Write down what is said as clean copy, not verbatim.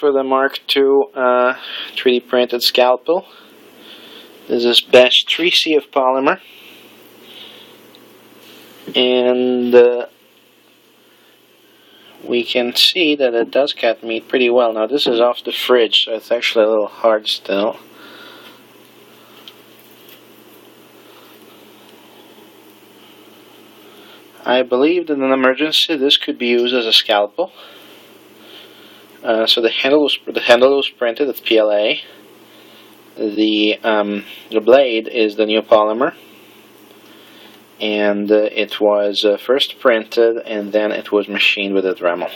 for the Mark II 3D printed Scalpel. This is batch 3C of polymer, and we can see that it does cut meat pretty well. Now this is off the fridge, so it's actually a little hard still. I believe that in an emergency this could be used as a scalpel. So the handle was printed at PLA. The blade is the new polymer, and it was first printed and then it was machined with a dremel.